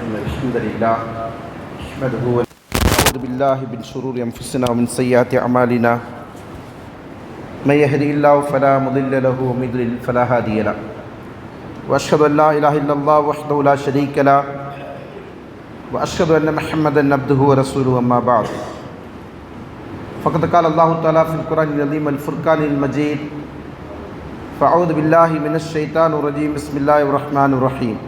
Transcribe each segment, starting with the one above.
إن الحمد لله نحمده ونعوذ بالله من شرور أنفسنا ومن سيئات أعمالنا من يهده الله فلا مضل له ومن يضلل فلا هادي له وأشهد أن لا إله إلا الله وحده لا شريك له وأشهد أن محمدا عبده ورسوله أما بعد فقد قال الله تعالى في القرآن العظيم الفرقان المجيد فأعوذ بالله من الشيطان الرجيم بسم الله الرحمن الرحيم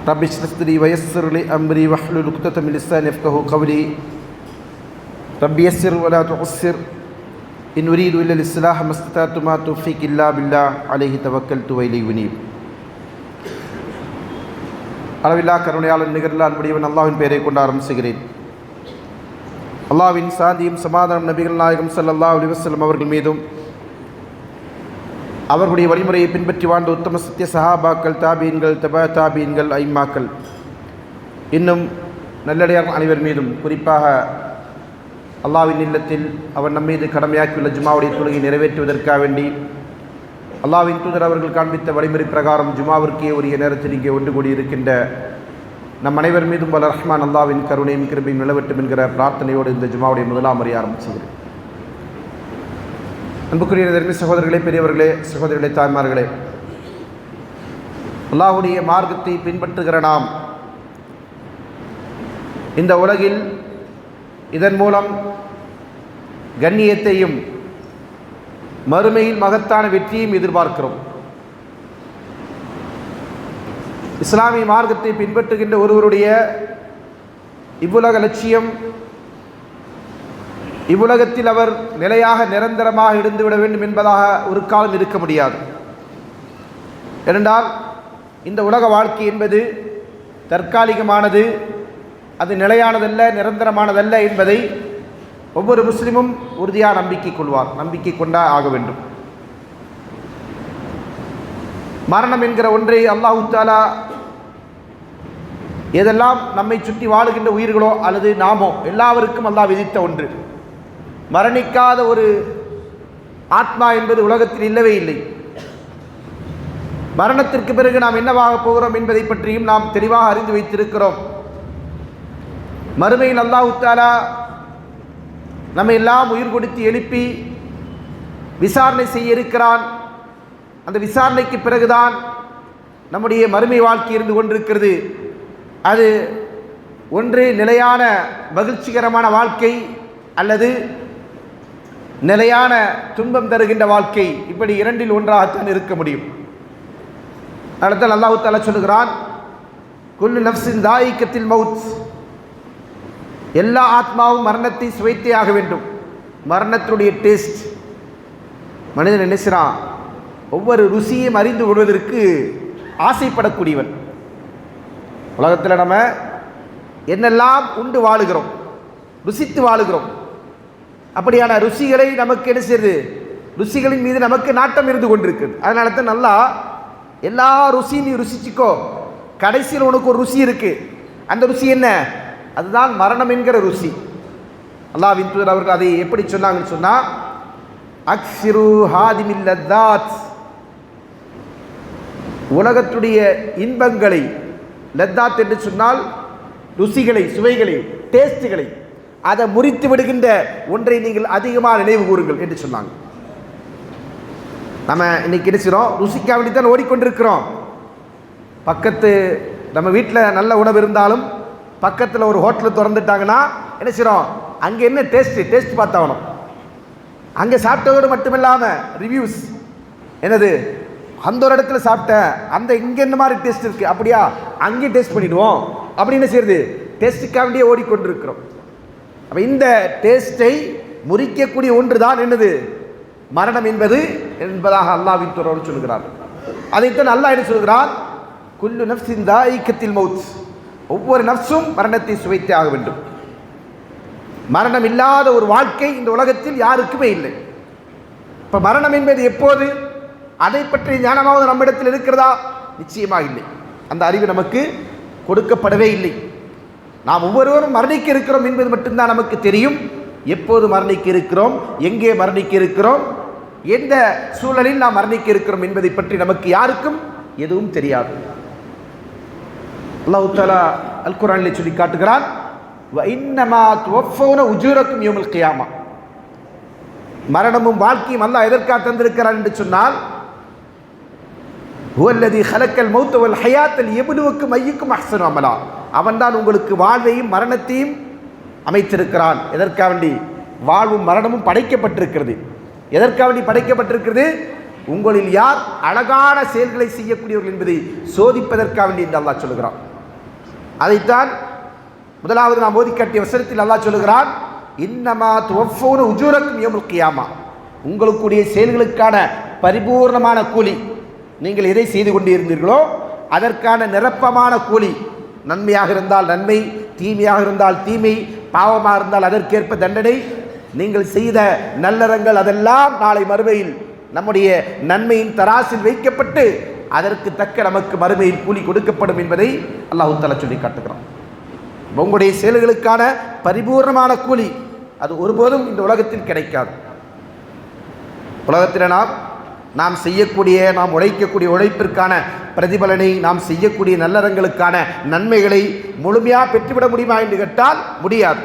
رب اشرح لي ويسر لي أمري واحلل عقدة من لساني يفقهوا قولي رب يسر ولا تعسر إن أريد إلا الإصلاح ما استطعت ما توفيقي إلا بالله عليه توكلت وإليه أنيب அளவில்லா கருணையாளன் நிகரில்லா அன்புடையவன் அல்லாஹ்வின் பெயரை கொண்டு ஆரம்பிக்கிறேன். அல்லாஹ்வின் சாந்தியும் சமாதானம் நபிகள் நாயகம் ஸல்லல்லாஹு அலைஹி வஸல்லம் அவர்கள் மீதும் அவர்களுடைய வழிமுறையை பின்பற்றி வாழ்ந்த உத்தம சத்திய சஹாபாக்கள், தாபீன்கள், தபா தாபீன்கள், ஐம்மாக்கள், இன்னும் நல்லடியார் அனைவர் மீதும், குறிப்பாக அல்லாஹ்வின் இல்லத்தில் அவன் நம்மீது கடமையாக்கியுள்ள ஜுமாவுடைய தொழுகை நிறைவேற்றுவதற்காக வேண்டி அல்லாஹ்வின் தூதர் அவர்கள் காண்பித்த வழிமுறை பிரகாரம் ஜுமாவிற்கே உரிய நேரத்தில் இங்கே ஒன்று கூடியிருக்கின்ற நம் அனைவர் மீதும் வல்ல ரஹ்மான் அல்லாஹ்வின் கருணையும் கிருபையும் நிலவட்டும் என்கிற பிரார்த்தனையோடு இந்த ஜுமாவுடைய முதலாம் முறை ஆரம்பிச்சுகிறேன். அன்புக்குரிய தர்மி சகோதரர்களே, பெரியவர்களே, சகோதரிகளே, தாய்மார்களே, அல்லாஹ்வுடைய மார்க்கத்தை பின்பற்றுகிற நாம் இந்த உலகில் இதன் மூலம் கண்ணியத்தையும் மறுமையில் மகத்தான வெற்றியையும் எதிர்பார்க்கிறோம். இஸ்லாமிய மார்க்கத்தை பின்பற்றுகின்ற ஒருவருடைய இவ்வுலக லட்சியம், இவ்வுலகத்தில் அவர் நிலையாக நிரந்தரமாக இருந்துவிட வேண்டும் என்பதாக ஒரு காலம் இருக்க முடியாது. ஏனென்றால் இந்த உலக வாழ்க்கை என்பது தற்காலிகமானது, அது நிலையானதல்ல, நிரந்தரமானதல்ல என்பதை ஒவ்வொரு முஸ்லிமும் உறுதியாக நம்பிக்கை கொண்டா ஆக வேண்டும். மரணம் என்கிற ஒன்றை அல்லாஹ் தஆலா எதெல்லாம் நம்மை சுற்றி வாழுகின்ற உயிர்களோ அல்லது நாமோ எல்லாருக்கும் அல்லாஹ் விதித்த ஒன்று. மரணிக்காத ஒரு ஆத்மா என்பது உலகத்தில் இல்லவே இல்லை. மரணத்திற்கு பிறகு நாம் என்னவாக போகிறோம் என்பதை பற்றியும் நாம் தெளிவாக அறிந்து வைத்திருக்கிறோம். மறுமையில் அல்லாஹ் தஆலா நம்மை எல்லாம் உயிர் கொடுத்து எழுப்பி விசாரணை செய்ய இருக்கிறான். அந்த விசாரணைக்கு பிறகுதான் நம்முடைய மறுமை வாழ்க்கை இருந்து கொண்டிருக்கிறது. அது ஒன்று நிலையான மகிழ்ச்சிகரமான வாழ்க்கை அல்லது நிலையான துன்பம் தருகின்ற வாழ்க்கை. இப்படி இரண்டில் ஒன்றாகத்தான் இருக்க முடியும். அடுத்தால் அல்லாஹ் தஆலா சொல்லுகிறான், குல்லு நஃப்ஸின் தாயிகத்தில் மவுத், எல்லா ஆத்மாவும் மரணத்தை சுவைத்தே ஆக வேண்டும். மரணத்தினுடைய டேஸ்ட் மனிதன் நினைச்சான், ஒவ்வொரு ருசியையும் அறிந்து கொள்வதற்கு ஆசைப்படக்கூடியவன். உலகத்தில் நம்ம என்னெல்லாம் உண்டு வாழுகிறோம், ருசித்து வாழுகிறோம். அப்படியான ருசிகளை நமக்கு என்ன செய்யுது, ருசிகளின் மீது நமக்கு நாட்டம் இருந்து கொண்டிருக்குது. அதனால தான் நல்லா எல்லா ருசியும் நீ ருசிச்சுக்கோ, கடைசியில் உனக்கு ஒரு ருசி இருக்கு. அந்த ருசி என்ன? அதுதான் மரணம் என்கிற ருசி. அல்லாஹ்வின் தூதர் அவர்கள் அதை எப்படி சொன்னாங்கன்னு சொன்னா, அக்ஸிரு ஹாதிமில் லத்தாத், உலகத்துடைய இன்பங்களை, லத்தாத் என்று சொன்னால் ருசிகளை, சுவைகளை, டேஸ்டுகளை, அதை முறித்து விடுகின்ற ஒன்றை நீங்கள் அதிகமாக நினைவு கூறுங்கள் என்று சொன்னாங்க. நம்ம இன்னைக்கு கிடைச்சிடும் ருசிக்காக வேண்டித்தான் ஓடிக்கொண்டிருக்கிறோம். பக்கத்து நம்ம வீட்டில் நல்ல உணவு இருந்தாலும் பக்கத்தில் ஒரு ஹோட்டல் திறந்துட்டாங்கன்னா என்ன செய்கிறோம், அங்கே என்ன டேஸ்ட் பார்த்தாகணும். அங்கே சாப்பிட்டதோடு மட்டுமில்லாமல் ரிவ்யூஸ் என்னது, அந்த ஒரு இடத்துல சாப்பிட்டேன், அந்த இங்கே என்ன மாதிரி டேஸ்ட் இருக்குது, அப்படியா அங்கேயும் டேஸ்ட் பண்ணிவிடுவோம் அப்படின்னு செய்யுது. டேஸ்ட்டுக்காக வேண்டியே ஓடிக்கொண்டிருக்கிறோம். அப்போ இந்த டேஸ்ட்டை முறிக்கக்கூடிய ஒன்று தான் என்னது, மரணம் என்பதாக அல்லாஹ்வின் தூதர் சொல்கிறார். அதைத்தான் அல்லாஹ் என்ன சொல்கிறார், குல்லு நஃப்ஸின் தாயிகத்தில் மவுத், ஒவ்வொரு நஃப்ஸும் மரணத்தை சுவைத்தே ஆக வேண்டும். மரணம் இல்லாத ஒரு வாழ்க்கை இந்த உலகத்தில் யாருக்குமே இல்லை. இப்போ மரணம் என்பது எப்போது, அதை பற்றி ஞானமாவது நம்மிடத்தில் இருக்கிறதா? நிச்சயமாக இல்லை. அந்த அறிவு நமக்கு கொடுக்கப்படவே இல்லை. நாம் ஒவ்வொருவரும் மரணிக்க இருக்கிறோம் என்பது மட்டும்தான் நமக்கு தெரியும். எப்போது மரணிக்க இருக்கிறோம், எங்கே மரணிக்க இருக்கிறோம், எந்த சூழலில் நாம் மரணிக்க இருக்கிறோம் என்பதை பற்றி நமக்கு யாருக்கும் எதுவும் தெரியாது. அல்லாஹ் தஆலா அல் குர்ஆனிலே சொல்லி காட்டுகிறான், வ இன்னமா துவஃபௌன உஜூரக்கும் யௌமல் கியாமா. மரணமும் வாழ்க்கையும் அல்லாஹ் எதற்காக தந்திருக்கிறான் என்று சொன்னால், ஹுவல்லதி ஹலக்கல் மௌத்த வல் ஹயாத்த லியப்லுவக்கும் அய்யுக்கும் அஹ்ஸனு அமலா. அவன்தான் உங்களுக்கு வாழ்வையும் மரணத்தையும் அமைத்திருக்கிறான். எதற்காக வேண்டி? வாழ்வும் மரணமும் படைக்கப்பட்டிருக்கிறது. எதற்காக வேண்டி படைக்கப்பட்டிருக்கிறது? உங்களில் யார் அழகான செயல்களை செய்யக்கூடியவர்கள் என்பதை சோதிப்பதற்காக வேண்டி என்று அல்லாஹ் சொல்லுகிறான். அதைத்தான் முதலாவது நாம் ஓதி காட்டிய வசனத்தில் அல்லாஹ் சொல்லுகிறான், இன்னமா துவஃபௌன உஜூரக்கும் யௌமல் கியாமா. உங்களுடைய செயல்களுக்கான பரிபூர்ணமான கூலி, நீங்கள் எதை செய்து கொண்டு இருந்தீர்களோ அதற்கான நிரப்பமான கூலி, நன்மையாக இருந்தால் நன்மை, தீமையாக இருந்தால் தீமை, பாவமாக இருந்தால் அதற்கேற்ப தண்டனை, நீங்கள் செய்த நல்லறங்கள் அதெல்லாம் நாளை மறுமையில் நம்முடைய நன்மையின் தராசில் வைக்கப்பட்டு அதற்கு தக்க நமக்கு மறுமையில் கூலி கொடுக்கப்படும் என்பதை அல்லாஹ் தஆலா சொல்லி காட்டுகிறான். உங்களுடைய செயல்களுக்கான பரிபூர்ணமான கூலி அது ஒருபோதும் இந்த உலகத்தில் கிடைக்காது. உலகத்தில் நாம் செய்யக்கூடிய, நாம் உழைக்கக்கூடிய உழைப்பிற்கான பிரதிபலனை, நாம் செய்யக்கூடிய நல்லறங்களுக்கான நன்மைகளை முழுமையாக பெற்றுவிட முடியுமா என்று கேட்டால் முடியாது.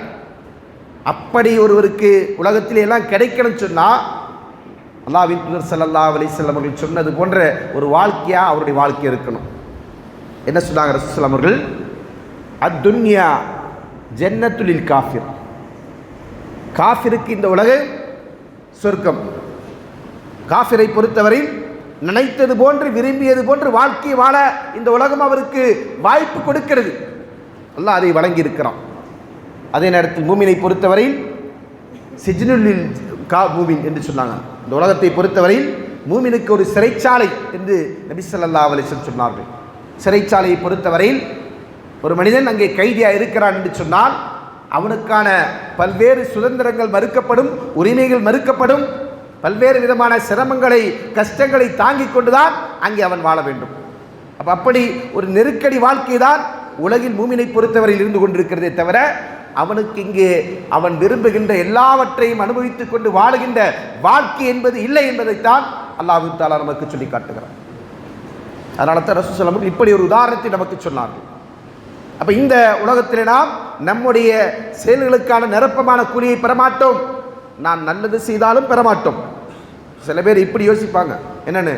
அப்படி ஒருவருக்கு உலகத்திலே எல்லாம் கிடைக்கணும்னு சொன்னால் அல்லாஹ்வின் தூதர் ஸல்லல்லாஹு அலைஹி வஸல்லம் அவர்கள் சொன்னது போன்ற ஒரு வாழ்க்கையாக அவருடைய வாழ்க்கை இருக்கணும். என்ன சொன்னாங்க ரசூலுல்லாஹி அவர்கள்? அத்துன்யா ஜன்னத்துலில் காஃபிர். காஃபிருக்கு இந்த உலகம் சொர்க்கம். காஃபிரை பொறுத்தவரை நினைத்தது போன்று, விரும்பியது போன்று வாழ்க்கை வாழ இந்த உலகம் அவருக்கு வாய்ப்பு கொடுக்கிறது. அல்லாஹ் அதை வழங்கி இருக்கிறான். அதே நேரத்தில் மூமினை பொறுத்தவரையில் சிஜ்னுலில் மூமின் என்று சொன்னாங்க. இந்த உலகத்தை பொறுத்தவரையில் மூமினுக்கு ஒரு சிறைச்சாலை என்று நபி ஸல்லல்லாஹு அலைஹி வஸல்லம் சொன்னார்கள். சிறைச்சாலையை பொறுத்தவரையில் ஒரு மனிதன் அங்கே கைதியாக இருக்கிறான் என்று சொன்னால் அவனுக்கான பல்வேறு சுதந்திரங்கள் மறுக்கப்படும், உரிமைகள் மறுக்கப்படும், பல்வேறு விதமான சிரமங்களை, கஷ்டங்களை தாங்கிக் கொண்டுதான் அங்கே அவன் வாழ வேண்டும். அப்படி ஒரு நெருக்கடி வாழ்க்கை தான் உலகில் மூமினை பொறுத்தவரையில் இருந்து கொண்டிருக்கிறதே தவிர அவனுக்கு இங்கே அவன் விரும்புகின்ற எல்லாவற்றையும் அனுபவித்துக் கொண்டு வாழுகின்ற வாழ்க்கை என்பது இல்லை என்பதைத்தான் அல்லாஹ் தஆலா நமக்கு சொல்லி காட்டுகிறார். அதனால தான் ரசூலுல்லாஹி ஸல்லல்லாஹு அலைஹி வஸல்லம் இப்படி ஒரு உதாரணத்தை நமக்கு சொன்னார்கள். அப்போ இந்த உலகத்தில் நாம் நம்முடைய செயல்களுக்கான நிரப்பமான கூலியை பெறமாட்டோம். நான் நல்லது செய்தாலும் பெறமாட்டோம். சில பேர் இப்படி யோசிப்பாங்க, என்னென்னு,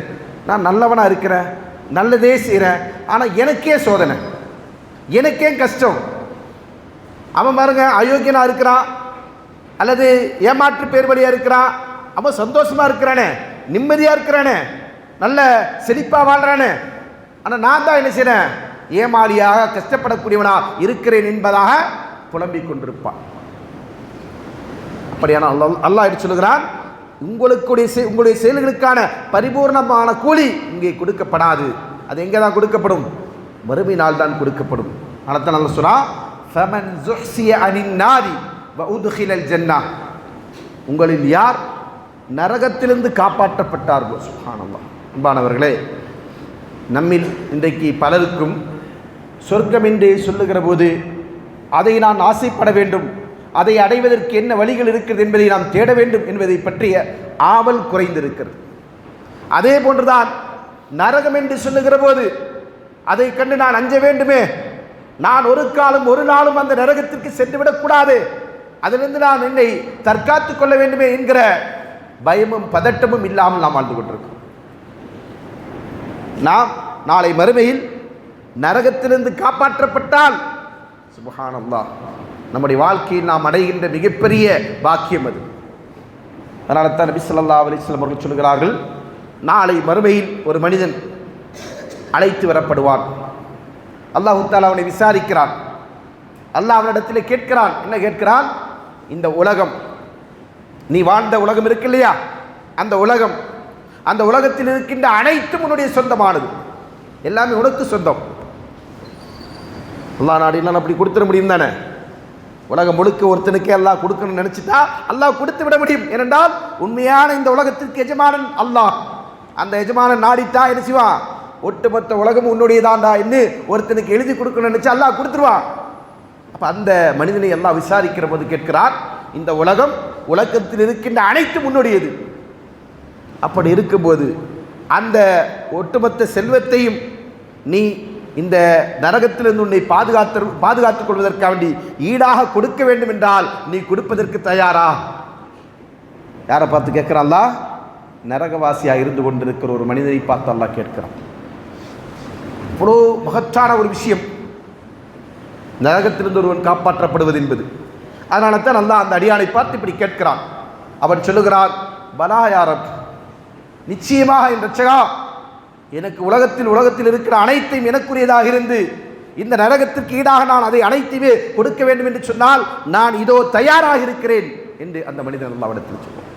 நான் நல்லவனாக இருக்கிறேன், நல்லதே செய்கிறேன், ஆனால் எனக்கே சோதனை, எனக்கே கஷ்டம். அவன் பாருங்க அயோக்கியனாக இருக்கிறான், அல்லது ஏமாற்று பேர் வழியாக இருக்கிறான், அவன் சந்தோஷமாக இருக்கிறானே, நிம்மதியாக இருக்கிறானே, நல்ல செழிப்பாக வாழ்கிறானே, ஆனால் நான் தான் என்ன செய்கிறேன், ஏமாளியாக கஷ்டப்படக்கூடியவனாக இருக்கிறேன் என்பதாக புலம்பிக் கொண்டிருப்பான். அப்படியான அல்லாஹ் எடுத்து சொல்லுகிறான், உங்களுடைய செயல்களுக்கான பரிபூர்ணமான கூலி இங்கே கொடுக்கப்படாது. அது எங்கே தான் கொடுக்கப்படும்? மறுமை நாள் தான் கொடுக்கப்படும். அதனால நல்லா சொன்னா, ஃபமன் ஸுஹ்ஸிய அனின் நாரி வ உத்கிலல் ஜன்னah. உங்களில் யார் நரகத்திலிருந்து காப்பாற்றப்பட்டார்களோ, சுப்ஹானல்லாஹ். அன்பானவர்களே, நம்மில் இன்றைக்கு பலருக்கும் சொர்க்கம் என்று சொல்லுகிற போது அதை நான் ஆசைப்பட வேண்டும், அதை அடைவதற்கு என்ன வழிகள் இருக்கிறது என்பதை நாம் தேட வேண்டும் என்பதை பற்றிய ஆவல் குறைந்திருக்கிறது. அதே போன்றுதான் நரகம் என்று சொல்லுகிற போது அதை கண்டு நான் அஞ்ச வேண்டுமே, நான் ஒரு காலம் ஒரு நாளும் அந்த நரகத்திற்கு சென்றுவிடக்கூடாது, அதிலிருந்து நான் என்னை தற்காத்துக் கொள்ள வேண்டுமே என்கிற பயமும் பதட்டமும் இல்லாமல் நாம் வாழ்ந்து கொண்டிருக்கிறோம். நாம் நாளை மறுமையில் நரகத்திலிருந்து காப்பாற்றப்பட்டால் சுப்ஹானல்லாஹ், நம்முடைய வாழ்க்கையில் நாம் அடைகின்ற மிகப்பெரிய பாக்கியம் அது. அதனால தான் நபி ஸல்லல்லாஹு அலைஹி வஸல்லம் அவர்கள் சொல்கிறார்கள், நாளை மறுமையில் ஒரு மனிதன் அழைத்து வரப்படுவான். அல்லாஹ் தஆலா அவனை விசாரிக்கிறான். அல்லாஹ் அவனிடத்தில் கேட்கிறான். என்ன கேட்கிறான்? இந்த உலகம், நீ வாழ்ந்த உலகம் இருக்கு இல்லையா, அந்த உலகத்தில் இருக்கின்ற அனைத்தும் உன்னுடைய சொந்தமானது, எல்லாமே உனக்கு சொந்தம். அல்லாஹ் நாடினால் அப்படி கொடுத்துட முடியும் தானே? உலகம் முழுக்க ஒருத்தனுக்கே அல்லாஹ் கொடுக்கணும்னு நினைச்சிட்டா அல்லாஹ் கொடுத்து விட முடியும். ஏனென்றால் உண்மையான இந்த உலகத்திற்கு எஜமானன் அல்லாஹ். அந்த எஜமானன் நாடிட்டா என்ன செய்வான்? ஒட்டுமொத்த உலகம் உன்னுடையதாண்டா என்று ஒருத்தனுக்கு எழுதி கொடுக்கணும்னு நினைச்சா அல்லாஹ் கொடுத்துருவான். அப்போ அந்த மனிதனை அல்லாஹ் விசாரிக்கிற போது கேட்கிறார், இந்த உலகத்தில் இருக்கின்ற அனைத்தும் உன்னுடையது. அப்படி இருக்கும்போது அந்த ஒட்டுமொத்த செல்வத்தையும் நீ இந்த நரகத்திலிருந்து உன்னை பாதுகாத்துக் கொள்வதற்காக வேண்டி ஈடாக கொடுக்க வேண்டும் என்றால் நீ கொடுப்பதற்கு தயாரா? யாரை பார்த்து கேட்கிறான் அல்லாஹ்? நரகவாசியாக இருந்து கொண்டிருக்கிற ஒரு மனிதனை பார்த்து அல்லாஹ் கேட்கிறான். இவ்வளோ மகத்தான ஒரு விஷயம் நரகத்திலிருந்து ஒருவன் காப்பாற்றப்படுவது என்பது. அதனால தான் அல்லாஹ் அந்த அடியானை பார்த்து இப்படி கேட்கிறான். அவன் சொல்லுகிறான், பலா யா ரப், நிச்சயமாக என் ரட்சகா, எனக்கு உலகத்தில் இருக்கிற அனைத்தையும் எனக்குரியதாக இருந்து இந்த நரகத்திற்கு ஈடாக நான் அதை அனைத்தையுமே கொடுக்க வேண்டும் என்று சொன்னால் நான் இதோ தயாராக இருக்கிறேன் என்று அந்த மனிதன் அல்லாஹ்விடத்தில் சொல்லுவான்.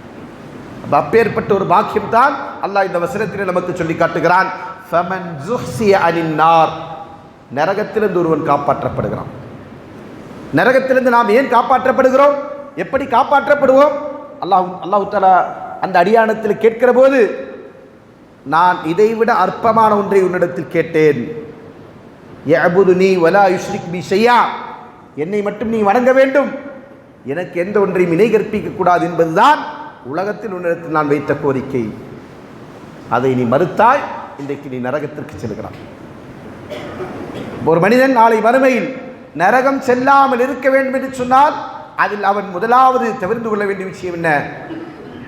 அப்பேற்பட்ட ஒரு பாக்கியம் தான் அல்லாஹ் இந்த வசனத்திலே நமக்கு சொல்லி காட்டுகிறான். ஃபமன் ஸுஹ்ஸிய அனின் நார், நரகத்திலிருந்து ஒருவன் காப்பாற்றப்படுகிறான். நரகத்திலிருந்து நாம் ஏன் காப்பாற்றப்படுகிறோம்? எப்படி காப்பாற்றப்படுவோம்? அல்லாஹ் தஆலா அந்த அடியானத்தில் கேட்கிற போது, நான் இதைவிட அற்பமான ஒன்றை உன்னிடத்தில் கேட்டேன். யஅபுதுனி வலா யுஷ்ரிக் பி ஷையா, என்னை மட்டும் நீ வணங்க வேண்டும், எனக்கு எந்த ஒன்றையும் இணை கற்பிக்க கூடாது என்பதுதான் உலகத்தில் உன்னிடத்தில் நான் வைத்த கோரிக்கை. அதை நீ மறுத்தாய், இன்றைக்கு நீ நரகத்திற்கு செல்கிறான். ஒரு மனிதன் நாளை மறுமையில் நரகம் செல்லாமல் இருக்க வேண்டும் என்று சொன்னால் அதில் அவன் முதலாவது தவிர்த்து கொள்ள வேண்டிய விஷயம் என்ன?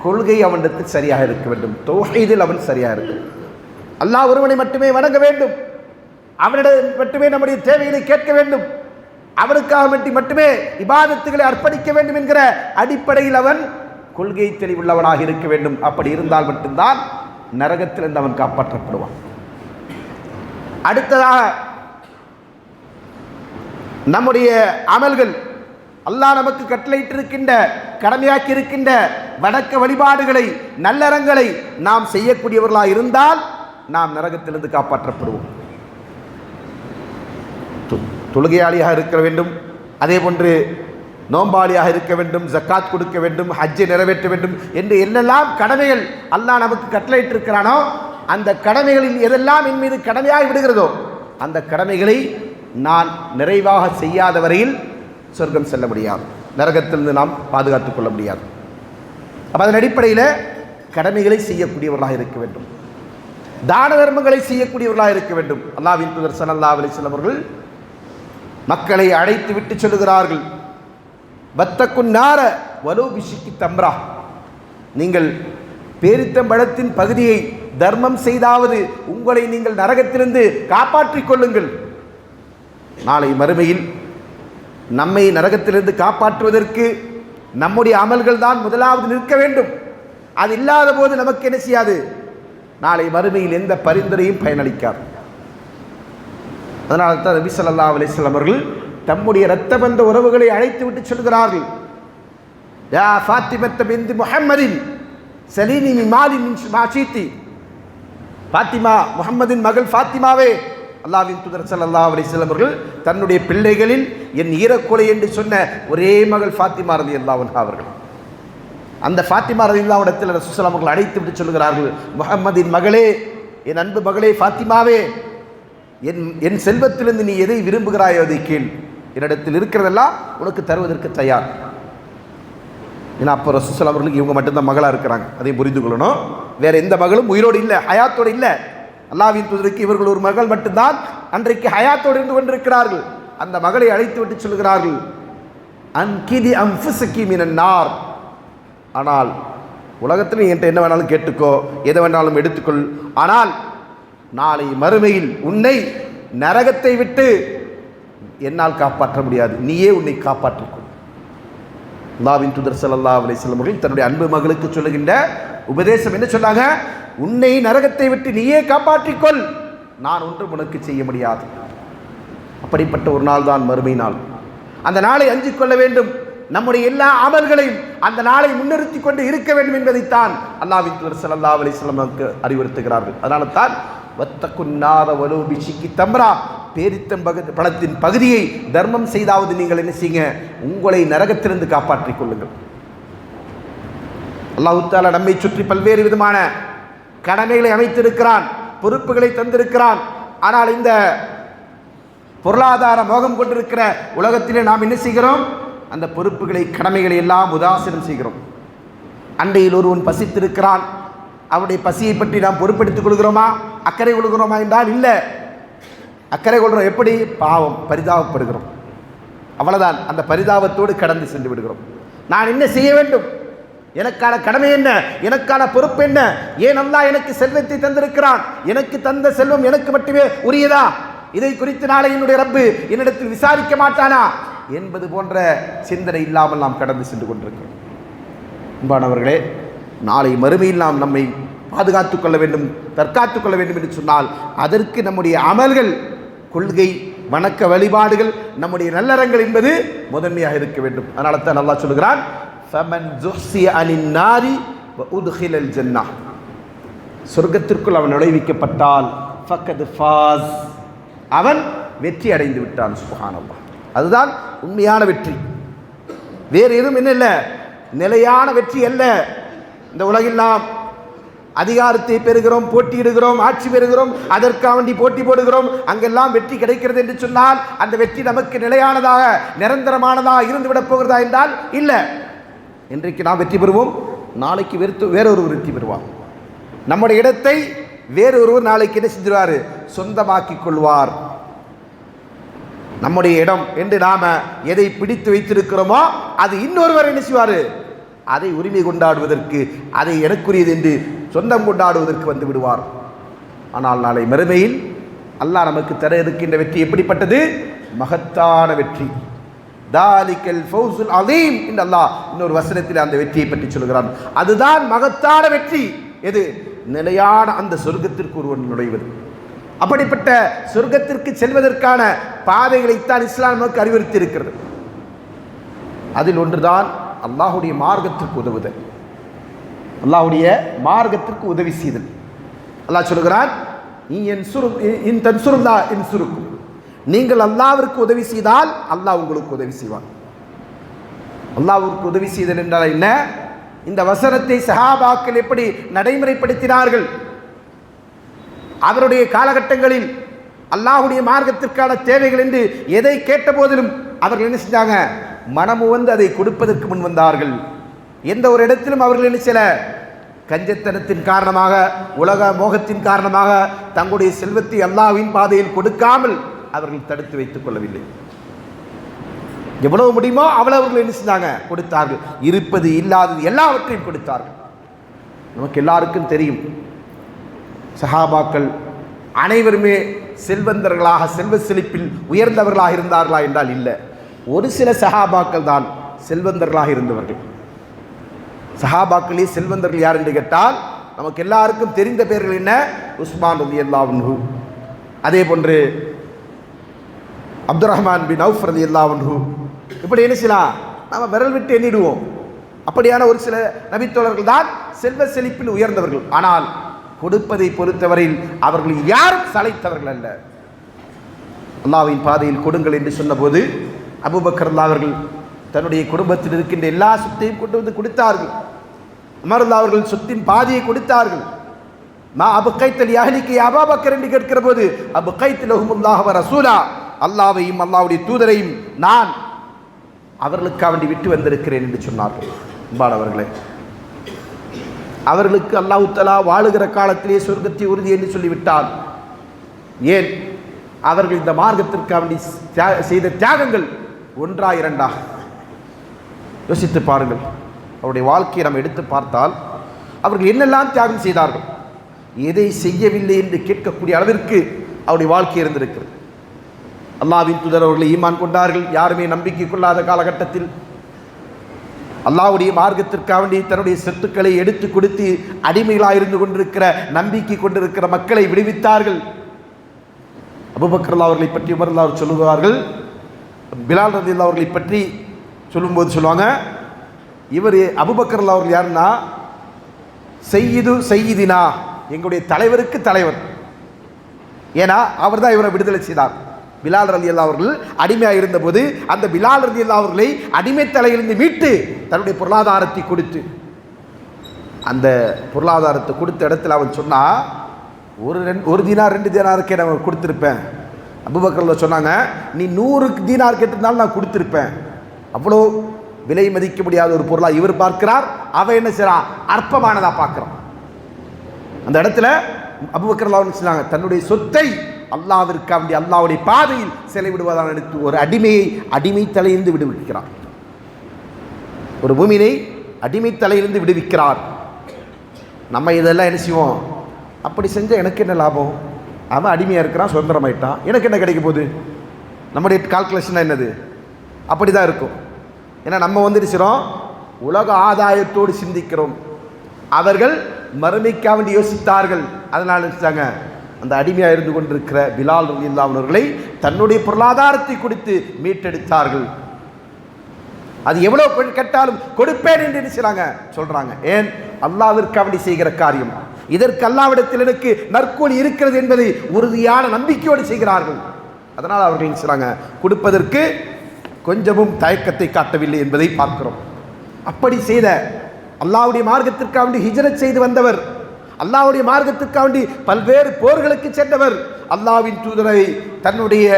கொள்கை அவனிடத்தில் சரியாக இருக்க வேண்டும். தௌஹீதில் அவன் சரியாக இருக்கும். அல்லாஹ் ஒருவனை மட்டுமே வணங்க வேண்டும், அவனிடம் மட்டுமே நம்முடைய தேவைகளை கேட்க வேண்டும், அவனுக்காக மட்டுமே இபாதத்துகளை அர்ப்பணிக்க வேண்டும் என்கிற அடிப்படையில் அவன் கொள்கை தெளிவுள்ளவனாக இருக்க வேண்டும். அப்படி இருந்தால் மட்டும்தான் நரகத்திலிருந்து அவன் காப்பாற்றப்படுவான். அடுத்ததாக நம்முடைய அமல்கள், அல்லாஹ் நமக்கு கட்டளையிட்டிருக்கின்ற கடமையாக்கி இருக்கின்ற வணக்க வழிபாடுகளை நல்லறங்களை நாம் செய்யக்கூடியவர்களாக இருந்தால் நாம் நரகத்திலிருந்து காப்பாற்றப்படுவோம். தொழுகையாளியாக இருக்க வேண்டும், அதே போன்று நோம்பாளியாக இருக்க வேண்டும், ஜக்காத் கொடுக்க வேண்டும், ஹஜ்ஜை நிறைவேற்ற வேண்டும் என்று என்னெல்லாம் கடமைகள் அல்லாஹ் நமக்கு கட்டளையிட்டிருக்கிறானோ அந்த கடமைகளில் எதெல்லாம் என் மீது கடமையாகி விடுகிறதோ அந்த கடமைகளை நான் நிறைவாக செய்யாத வரையில் சொர்க்கம் செல்ல முடியாது, நரகத்திலிருந்து நாம் பாதுகாத்துக் கொள்ள முடியாது. அப்போ அதன் அடிப்படையில் கடமைகளை செய்யக்கூடியவர்களாக இருக்க வேண்டும், தான தர்மங்களை செய்யக்கூடியவர்களாக இருக்க வேண்டும். அல்லாஹ்வின் தூதர் ஸல்லல்லாஹு அலைஹி வஸல்லம் அவர்கள் மக்களை அழைத்து விட்டு சொல்லுகிறார்கள், வத்தக்குன் நார வலோ பிஷிக்கி தம்ரா, நீங்கள் பேரித்தம்பழத்தின் பகுதியை தர்மம் செய்தாவது உங்களை நீங்கள் நரகத்திலிருந்து காப்பாற்றிக் கொள்ளுங்கள். நாளை மறுமையில் நம்மை நரகத்திலிருந்து காப்பாற்றுவதற்கு நம்முடைய அமல்கள் தான் முதலாவது நிற்க வேண்டும். அது இல்லாத போது நமக்கு என்ன செய்யாது? நாளை மறுமையில் எந்த பரிந்துரையும் பயனளிக்காது. அதனால தான் நபி ஸல்லல்லாஹு அலைஹி வஸல்லம் அவர்கள் தம்முடைய இரத்த பந்த உறவுகளை அழைத்து விட்டு சொல்கிறார்கள், யா ஃபாத்திமத்த பின்த் முஹம்மதின் சலீனி மின் மாலி மின் மாஷீதி, ஃபாத்திமா, முஹம்மதின் மகள் ஃபாத்திமாவே, அல்லாஹ்வின் தூதர் ஸல்லல்லாஹு அலைஹி வஸல்லம் அவர்கள் தன்னுடைய பிள்ளைகளில் என் ஈரக்கொலை என்று சொன்ன ஒரே மகள் ஃபாத்திமா ரலியல்லாஹு அன்ஹா அவர்கள். அந்த ஃபாத்திமா ரலியல்லாஹு அன்ஹா இடத்தில் ரசூலுல்லாஹி ஸல்லல்லாஹு அலைஹி வஸல்லம் அவர்கள் அழைத்து விட்டு சொல்கிறார்கள், முஹம்மதின் மகளே, என் அன்பு மகளே ஃபாத்திமாவே, என் செல்வத்திலிருந்து நீ எதை விரும்புகிறாயோ அதை கேள், என்னிடத்தில் இருக்கிறதெல்லாம் உனக்கு தருவதற்கு தயார். ஏன்னா அப்போ ரசூலுல்லாஹி ஸல்லல்லாஹு அலைஹி வஸல்லம் அவர்களுக்கு இவங்க மட்டும்தான் மகளாக இருக்கிறாங்க, அதையும் புரிந்து கொள்ளணும். வேற எந்த மகளும் உயிரோடு இல்லை, ஹயாத்தோடு இல்லை. அல்லாஹ்வின் தூதருக்கு இவர்கள் ஒரு மகள் மட்டும்தான் அன்றைக்கு ஹயாத்தோடு இருந்து கொண்டிருக்கிறார்கள். அந்த மகளை அழைத்து விட்டு சொல்கிறார்கள், அன்கிதி அன்ஃபுஸகி மினன் நார், ஆனால் உலகத்தில் என்கிட்ட என்ன வேணாலும் கேட்டுக்கோ, எதை வேணாலும் எடுத்துக்கொள், ஆனால் நாளை மறுமையில் உன்னை நரகத்தை விட்டு என்னால் காப்பாற்ற முடியாது, நீயே உன்னை காப்பாற்றிக்கொள். அல்லாஹ்வின் தூதர் ஸல்லல்லாஹு அலைஹி வஸல்லம் அவர்கள் தன்னுடைய அன்பு மகளுக்கு சொல்லுகின்ற உபதேசம் என்ன சொன்னாங்க? உன்னை நரகத்தை விட்டு நீயே காப்பாற்றிக்கொள், நான் ஒன்றும் உனக்கு செய்ய முடியாது. அப்படிப்பட்ட ஒரு நாள் தான் மறுமை நாள். அந்த நாளை அஞ்சிக் கொள்ள வேண்டும். நம்முடைய எல்லா அமல்களையும் அந்த நாளை முன்னிறுத்தி கொண்டு இருக்க வேண்டும் என்பதைத்தான் அல்லாஹ்வின் தூதர் ஸல்லல்லாஹு அலைஹி வஸல்லம் நமக்கு அறிவுறுத்துகிறார்கள். அதனால தான் வத்தக்குன் நார வலோ பிஷிக்கி தம்ரா, பழத்தின் பகுதியை தர்மம் செய்தாவது நீங்கள் என்ன செய்யுங்க? உங்களை நரகத்திலிருந்து காப்பாற்றிக் கொள்ளுங்கள். அல்லாஹ் தஆலா நம்மை சுற்றி பல்வேறு விதமான கடமைகளை அமைத்திருக்கிறான், பொறுப்புகளை தந்திருக்கிறான். ஆனால் இந்த பொருளாதார மோகம் கொண்டிருக்கிற உலகத்திலே நாம் என்ன செய்கிறோம்? அந்த பொறுப்புகளை கடமைகளை எல்லாம் உதாசீனம் செய்கிறோம். அண்டையில் ஒருவன் பசித்திருக்கிறான், அவனுடைய பசியை பற்றி நாம் பொறுப்பெடுத்துக் கொள்கிறோமா, அக்கறை கொள்கிறோமா என்றால் இல்லை. அக்கறை கொள்கிறோம். எப்படி? பாவம், பரிதாபப்படுகிறோம். அவ்வளவுதான். அந்த பரிதாபத்தோடு கடந்து சென்று விடுகிறோம். நான் என்ன செய்ய வேண்டும்? எனக்கான கடமை என்ன? எனக்கான பொறுப்பு என்ன? ஏன் அல்லாஹ் எனக்கு செல்வத்தை தந்திருக்கிறான்? எனக்கு தந்த செல்வம் எனக்கு மட்டுமே உரியதா? இதை குறித்து நாளை என்னுடைய ரப்பு என்னிடத்தில் விசாரிக்க மாட்டானா என்பது போன்ற சிந்தனை இல்லாமல் நாம் கடந்து சென்று கொண்டிருக்கிறோம். அன்பானவர்களே, நாளை மறுமையில் நாம் நம்மை பாதுகாத்துக் கொள்ள வேண்டும், தற்காத்துக் கொள்ள வேண்டும் என்று சொன்னால் அதற்கு நம்முடைய அமல்கள், கொள்கை, வணக்க வழிபாடுகள், நம்முடைய நல்லறங்கள் என்பது முதன்மையாக இருக்க வேண்டும். அதனால தான் அல்லாஹ் சொல்கிறான், ஃபமன் ஜுஹ்ஸிய அனின் நாரி வ உத்கிலல் ஜன்னah, சொர்க்கத்திற்குள் அவன் நுழைவிக்கப்பட்டால் ஃபக்கத் ஃபாஸ், அவன் வெற்றி அடைந்து விட்டான். சுப்ஹானல்லாஹ். அதுதான் உண்மையான வெற்றி. வேறு எதுவும் என்ன இல்லை, நிலையான வெற்றி அல்ல. இந்த உலகில் நாம் அதிகாரத்தை பெறுகிறோம், போட்டியிடுகிறோம், ஆட்சி பெறுகிறோம், அதற்காக வேண்டி போட்டி போடுகிறோம், அங்கெல்லாம் வெற்றி கிடைக்கிறது என்று சொன்னால் அந்த வெற்றி நமக்கு நிலையானதாக நிரந்தரமானதாக இருந்துவிடப் போகிறதா என்றால் இல்லை. இன்றைக்கு நாம் வெற்றி பெறுவோம், நாளைக்கு வேறொருவர் வெற்றி பெறுவார். நம்முடைய இடத்தை வேறொருவர் நாளைக்கு என்ன செஞ்சிருவார்? சொந்தமாக்கிக் கொள்வார். நம்முடைய இடம் என்று நாம எதை பிடித்து வைத்திருக்கிறோமோ அது இன்னொருவர் என்ன செய்வார்? அதை உரிமை கொண்டாடுவதற்கு, அதை எனக்குரியது என்று சொந்தம் கொண்டாடுவதற்கு வந்து விடுவார். ஆனால் நாளை மறுமையில் அல்லாஹ் நமக்கு தர இருக்கின்ற வெற்றி எப்படிப்பட்டது? மகத்தான வெற்றி. தாலிகல் ஃபௌசுல் அதீம் என்று அல்லாஹ் இன்னொரு வசனத்தில் அந்த வெற்றியை பற்றி சொல்கிறான். அதுதான் மகத்தான வெற்றி. எது? நிலையான அந்த சொர்க்கத்திற்கு ஒருவன் நுழைவது. அப்படிப்பட்ட சொர்க்கத்திற்கு செல்வதற்கான பாதைகளைத்தான் இஸ்லாம் நமக்கு அறிவுறுத்தி இருக்கிறது. அதில் ஒன்றுதான் அல்லாஹுடைய மார்க்கத்திற்கு உதவுதல், அல்லாஹுடைய மார்க்கத்திற்கு உதவி செய்தல். அல்லாஹ் சொல்கிறான், நீங்கள் அல்லாஹ்விற்கு உதவி செய்தால் அல்லாஹ் உங்களுக்கு உதவி செய்வான். அல்லாஹ்விற்கு உதவி செய்தல் என்றால் என்ன? இந்த வசனத்தை சஹாபாக்கள் எப்படி நடைமுறைப்படுத்தினார்கள்? அவருடைய காலகட்டங்களில் அல்லாஹுடைய மார்க்கத்திற்கான தேவைகள் என்று எதை கேட்ட போதிலும் அவர்கள் என்ன செஞ்சாங்க? மனமு வந்து அதை கொடுப்பதற்கு முன் வந்தார்கள். எந்த ஒரு இடத்திலும் அவர்கள் என்ன செய்யல? கஞ்சத்தனத்தின் காரணமாக, உலக மோகத்தின் காரணமாக தங்களுடைய செல்வத்தை அல்லாஹ்வின் பாதையில் கொடுக்காமல் அவர்கள் தடுத்து வைத்துக் கொள்ளவில்லை. எவ்வளவு முடியுமோ அவ்வளவு அவர்கள் என்ன செஞ்சாங்க? கொடுத்தார்கள். இருப்பது இல்லாதது எல்லாவற்றையும் கொடுத்தார்கள். நமக்கு எல்லாருக்கும் தெரியும், சஹாபாக்கள் அனைவருமே செல்வந்தர்களாக, செல்வ செழிப்பில் உயர்ந்தவர்களாக இருந்தார்களா என்றால் இல்லை. ஒரு சில சஹாபாக்கள் தான் செல்வந்தர்களாக இருந்தவர்கள். சஹாபாக்களே செல்வந்தர்கள் யார் என்று கேட்டால் நமக்கு எல்லாருக்கும் தெரிந்த பெயர்கள் என்ன? உஸ்மான் ரலியல்லாஹு அன்ஹு, அதே போன்று அப்துர் ரஹ்மான் பின் அவுஃப் ரலியல்லாஹு அன்ஹு. இப்படி என்ன செய்யலாம்? நாம் விரல் விட்டு எண்ணிடுவோம். அப்படியான ஒரு சில நபித்தோழர்கள் தான் செல்வ செழிப்பில் உயர்ந்தவர்கள். ஆனால் கொடுப்பதை பொறுத்தவரையில் அவர்கள் யாரும் சளைத்தவர்கள் அல்ல. அல்லாஹ்வின் பாதையில் கொடுங்கள் என்று சொன்னபோது அபூபக்கர் அவர்கள் தன்னுடைய குடும்பத்தில் இருக்கின்ற எல்லா சொத்தையும் கொண்டு வந்து கொடுத்தார்கள். உமர் அவர்கள் சொத்தின் பாதியை கொடுத்தார்கள். நான் அபுகைத்தல் யாஹ்லிக்கு அபூபக்கர் என்று கேட்கிற போது அபுகைத் லஹுமுல்லாஹ் வ ரசூலா, அல்லாஹ்வையும் அல்லாஹ்வுடைய தூதரையும் நான் அவர்களுக்காக வேண்டி விட்டு வந்திருக்கிறேன் என்று சொன்னார்கள். அன்பானவர்களே, அவர்களுக்கு அல்லாஹ் தஆலா வாழுகிற காலத்திலே சொர்க்கத்தை உறுதி என்று சொல்லிவிட்டால் ஏன் அவர்கள் இந்த மார்க்கத்திற்காக வேண்டி செய்த தியாகங்கள் ஒன்றா இரண்டா? யோசித்து பாருங்கள். அவருடைய வாழ்க்கையை நாம் எடுத்து பார்த்தால் அவர்கள் என்னெல்லாம் தியாகம் செய்தார்கள், எதை செய்யவில்லை என்று கேட்கக்கூடிய அளவிற்கு அவருடைய வாழ்க்கை இருந்திருக்கிறது. அல்லாஹ்வின் தூதர் அவர்களை ஈமான் கொண்டார்கள். யாருமே நம்பிக்கை கொள்ளாத காலகட்டத்தில் அல்லாஹ்வுடைய மார்க்கத்திற்காக வேண்டி தன்னுடைய சொத்துக்களை எடுத்து கொடுத்து அடிமைகளாக இருந்து கொண்டிருக்கிற, நம்பிக்கை கொண்டிருக்கிற மக்களை விடுவித்தார்கள். அபூபக்கர் அவர்களை பற்றி உமர் அவர் சொல்லுவார்கள். பிலால் ரலியல்லாஹு அவர்களை பற்றி சொல்லும்போது சொல்லுவாங்க, இவர் அபூபக்கர் அவர்கள் யாருன்னா சையிதினா, எங்களுடைய தலைவருக்கு தலைவர். ஏன்னா அவர் தான் இவரை விடுதலை செய்தார். பிலால் ரலியல்லாஹு அவர்கள் அடிமையாக இருந்தபோது அந்த பிலால் ரலியல்லாஹு அவர்களை அடிமை தலையிலிருந்து மீட்டு தன்னுடைய பொருளாதாரத்தை கொடுத்து, அந்த பொருளாதாரத்தை கொடுத்த இடத்துல அவன் சொன்னா, ஒரு தீனார் 2 தீனாருக்கே நான் கொடுத்துருப்பேன். அபூபக்கர் சொன்னாங்க, நீ 100 தீனார் கேட்டிருந்தாலும் நான் கொடுத்துருப்பேன். அவ்வளோ விலை மதிக்க முடியாத ஒரு பொருளாக இவர் பார்க்கிறார். அவன் என்ன செய்யறான்? அற்பமானதாக பார்க்குறான். அந்த இடத்துல அபூபக்கர் சொன்னாங்க, தன்னுடைய சொத்தை அல்லாஹ்விற்காக அல்லாஹ்வுடைய பாதையில் செலவிடுவதாக நினைத்து ஒரு அடிமையை அடிமை தலையிலிருந்து விடுவிக்கிறார். ஒரு மூமினை அடிமை தலையிலிருந்து விடுவிக்கிறார். நம்ம இதெல்லாம் என்ன செய்வோம்? அப்படி செஞ்சால் எனக்கு என்ன லாபம்? அவன் அடிமையாக இருக்கிறான், சுதந்திரமாயிட்டான், எனக்கு என்ன கிடைக்க போகுது? நம்முடைய கால்குலேஷன் என்னது? அப்படி தான் இருக்கும். ஏன்னா நம்ம வந்துடுச்சிரோம் உலக ஆதாயத்தோடு சிந்திக்கிறோம். அவர்கள் மறுமைக்காக வேண்டி யோசித்தார்கள். அதனால் நினைச்சாங்க அந்த அடிமையாக இருந்து கொண்டிருக்கிற பிலால் ரலியல்லாஹு அன்ஹு அவர்களை தன்னுடைய பொருளாதாரத்தை கொடுத்து மீட்டெடுத்தார்கள். அது எவ்வளவு கேட்டாலும் கொடுப்பேன் என்று நினைச்சாங்க சொல்றாங்க. ஏன்? அல்லாஹ்விற்காக வேண்டி செய்கிற காரியம். இதற்கு அல்லாஹ்விடத்தில் எனக்கு நற்கூலி இருக்கிறது என்பதை உறுதியான நம்பிக்கையோடு செய்கிறார்கள். அதனால் அவர்கள் நினைச்சாங்க கொடுப்பதற்கு கொஞ்சமும் தயக்கத்தை காட்டவில்லை என்பதை பார்க்கிறோம். அப்படி செய்த அல்லாஹ்வுடைய மார்க்கத்திற்காக வேண்டி ஹிஜ்ரத் செய்து வந்தவர், அல்லாஹ்வுடைய மார்க்கத்திற்காக வேண்டி பல்வேறு போர்களுக்கு சென்றவர், அல்லாஹ்வின் தூதரை தன்னுடைய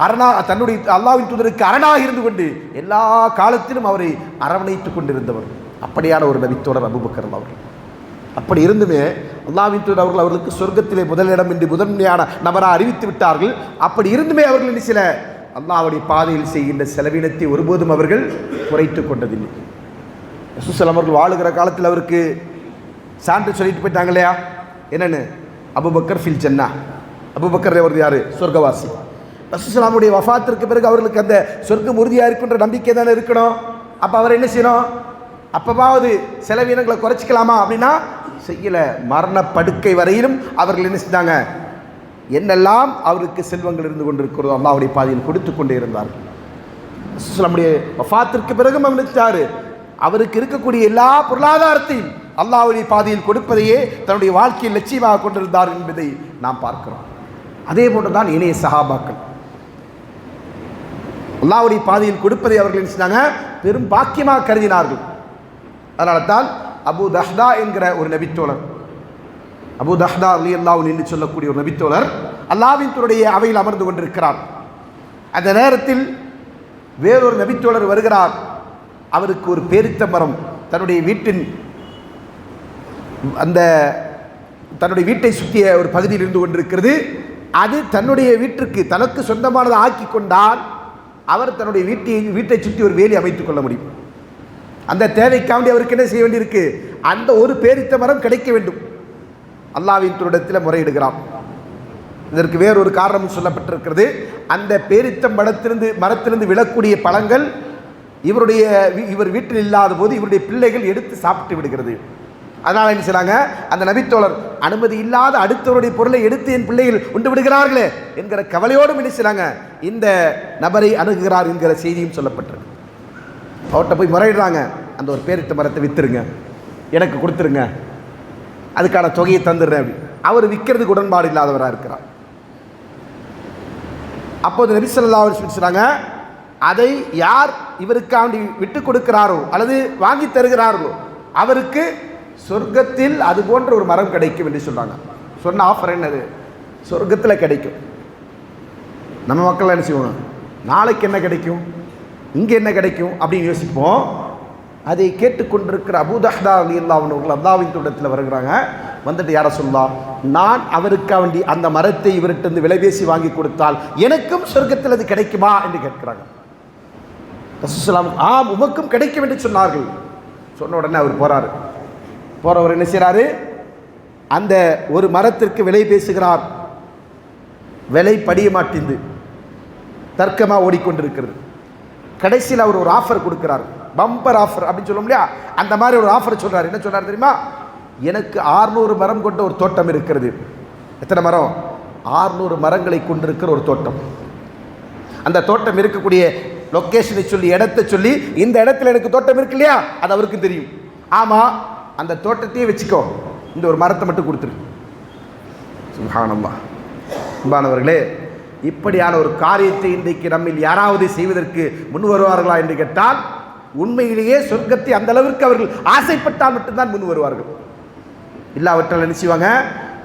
அல்லாஹ்வின் தூதருக்கு அரணாக இருந்து கொண்டு எல்லா காலத்திலும் அவரை அரவணைத்துக் கொண்டிருந்தவர். அப்படியான ஒரு நபித்தோழர் அபூபக்கர் அவர்கள். அப்படி இருந்துமே அல்லாஹ்வின் தூதர் அவர்கள் அவர்களுக்கு சொர்க்கத்திலே முதலிடம் என்று முதன்மையான நபராக அறிவித்து விட்டார்கள். அப்படி இருந்துமே அவர்கள் சில அல்லாஹ்வுடைய பாதையில் செய்கின்ற செலவினத்தை ஒருபோதும் அவர்கள் குறைத்து கொண்டதில்லை. ரசூல் அவர்கள் வாழுகிற காலத்தில் அவருக்கு சான்று சொல்லிட்டு போயிட்டாங்க இல்லையா? என்னன்னு? அபூபக்கர் ஃபில் ஜன்னா. அபூபக்கர் அவர் யாரு? சொர்க்கவாசி. ரசூலுல்லாஹ்வுடைய வஃபாத்திற்கு பிறகு அவர்களுக்கு அந்த சொர்க்கம் உறுதியாக இருக்கின்ற நம்பிக்கை தானே இருக்கணும். அப்போ அவர் என்ன செய்யணும்? அப்பவாவது செலவினங்களை குறைச்சிக்கலாமா அப்படின்னா செய்யல. மரண படுக்கை வரையிலும் அவர்கள் என்ன செஞ்சாங்க? என்னெல்லாம் அவருக்கு செல்வங்கள் இருந்து கொண்டிருக்கிறதோ அல்லாஹ்வுடைய பாதையில் கொடுத்து கொண்டே இருந்தார்கள். ரசூலுல்லாஹ்வுடைய வஃபாத்திற்கு பிறகும் அவர் நினைச்சாரு அவருக்கு இருக்கக்கூடிய எல்லா பொருளாதாரத்தையும் அல்லாஹ்வுடைய பாதையில் கொடுப்பதையே தன்னுடைய வாழ்க்கையில் லட்சியமாக கொண்டிருந்தார் என்பதை நாம் பார்க்கிறோம். அதே போன்றுதான் இணைய சஹாபாக்கள் அல்லாஹ்வுடைய பாதையில் கொடுப்பதை அவர்கள் நினைச்சாங்க பெரும் பாக்கியமாக கருதினார்கள். அதனால தான் அபூ தஹ்தா என்கிற ஒரு நபித்தோழர், அபூ தஹ்தா ரலியல்லாஹு அன்ஹு என்று சொல்லக்கூடிய ஒரு நபித்தோழர் அல்லாஹ்வின் தூதருடைய அவையில் அமர்ந்து கொண்டிருக்கிறார். அந்த நேரத்தில் வேறொரு நபித்தோழர் வருகிறார். அவருக்கு ஒரு பேரித்த மரம் தன்னுடைய வீட்டை சுற்றிய ஒரு பகுதியில் இருந்து கொண்டிருக்கிறது. அது தன்னுடைய வீட்டிற்கு தனக்கு சொந்தமானதை ஆக்கி கொண்டால் அவர் தன்னுடைய வீட்டை சுற்றி ஒரு வேலி அமைத்துக் கொள்ள முடியும். அந்த தேவைக்காண்டி அவருக்கு என்ன செய்ய வேண்டியிருக்கு? அந்த ஒரு பேரித்த மரம் கிடைக்க வேண்டும். அல்லாஹ்வின் தூதரிடத்தில் முறையிடுகிறான். இதற்கு வேறொரு காரணம் சொல்லப்பட்டிருக்கிறது. அந்த பேரித்த மரத்திலிருந்து விழக்கூடிய பழங்கள் இவர் வீட்டில் இல்லாத போது இவருடைய பிள்ளைகள் எடுத்து சாப்பிட்டு விடுகிறது. அதனால் என்ன செய்றாங்க? அந்த நபித்தோழர் அனுமதி இல்லாத அடுத்தவருடைய பொருளை எடுத்து என் பிள்ளைகள் உண்டு விடுகிறார்களே என்கிற கவலையோடும் என்ன செய்றாங்க? இந்த நபரை அணுகுகிறார் என்கிற செய்தியும் சொல்லப்பட்டிருக்கு. அவர்கிட்ட போய் முறையிடுறாங்க, அந்த ஒரு பேரித்த மரத்தை வித்துருங்க, எனக்கு கொடுத்துருங்க, அதுக்கான தொகையை தந்துடுறேன் அப்படி. அவர் விற்கிறதுக்கு உடன்பாடு இல்லாதவராக இருக்கிறார். அப்போது நபி ஸல்லல்லாஹு அலைஹி வஸல்லம் சொன்னாங்க, அதை யார் இவருக்காண்டி விட்டு கொடுக்கிறாரோ அல்லது வாங்கி தருகிறார்களோ அவருக்கு சொர்க்கத்தில் அது போன்ற ஒரு மரம் கிடைக்கும் என்று சொன்னாங்க. சொன்ன ஆஃபர் என்னது? சொர்க்கத்தில் கிடைக்கும். நம்ம மக்கள் என்ன செய்வோம்? நாளைக்கு என்ன கிடைக்கும், இங்கே என்ன கிடைக்கும் அப்படின்னு யோசிப்போம். அதை கேட்டுக்கொண்டிருக்கிற அபூ தஹ்தா ரலியல்லாஹு அன்ஹு அல்லாஹ்வின் தூதரிடத்தில் வருகிறாங்க. வந்துட்டு யார சொல்லலாம், நான் அவருக்காக வேண்டி அந்த மரத்தை இவர்கிட்ட விலை பேசி வாங்கி கொடுத்தால் எனக்கும் சொர்க்கத்தில் அது கிடைக்குமா என்று கேட்கிறாங்க. ரசூலுல்லாஹ் ஆம் உமக்கும் கிடைக்கும் என்று சொன்னார்கள். சொன்ன உடனே அவர் போறவர் என்ன செய்கிறாரு? அந்த ஒரு மரத்திற்கு விலை பேசுகிறார். விலை படிய மாட்டேந்து தர்க்கமாக ஓடிக்கொண்டிருக்கிறது. கடைசியில் அவர் ஒரு ஆஃபர் கொடுக்கிறார், பம்பர் ஆஃபர் அப்படின்னு சொல்ல முடியா, அந்த மாதிரி ஒரு ஆஃபர் சொல்றாரு. என்ன சொல்றாரு தெரியுமா? எனக்கு 600 மரம் கொண்ட ஒரு தோட்டம் இருக்கிறது. எத்தனை மரம்? 600 மரங்களை கொண்டிருக்கிற ஒரு தோட்டம். அந்த தோட்டம் இருக்கக்கூடிய லொக்கேஷனை சொல்லி, இடத்தை சொல்லி, இந்த இடத்துல எனக்கு தோட்டம் இருக்கு இல்லையா, அது அவருக்கு தெரியும். ஆமாம், அந்த தோட்டத்தையே வச்சுக்கோ, இந்த ஒரு மரத்தை மட்டும் கொடுத்துரு. சுப்ஹானல்லாஹ். அன்பானவர்களே, இப்படியான ஒரு காரியத்தை இன்றைக்கு நம்மில் யாராவது செய்வதற்கு முன் வருவார்களா என்று கேட்டால் உண்மையிலேயே சொர்க்கத்தை அந்த அளவிற்கு அவர்கள் ஆசைப்பட்டால் மட்டும்தான் முன் வருவார்கள். இல்லாவற்றால் என்ன செய்வாங்க?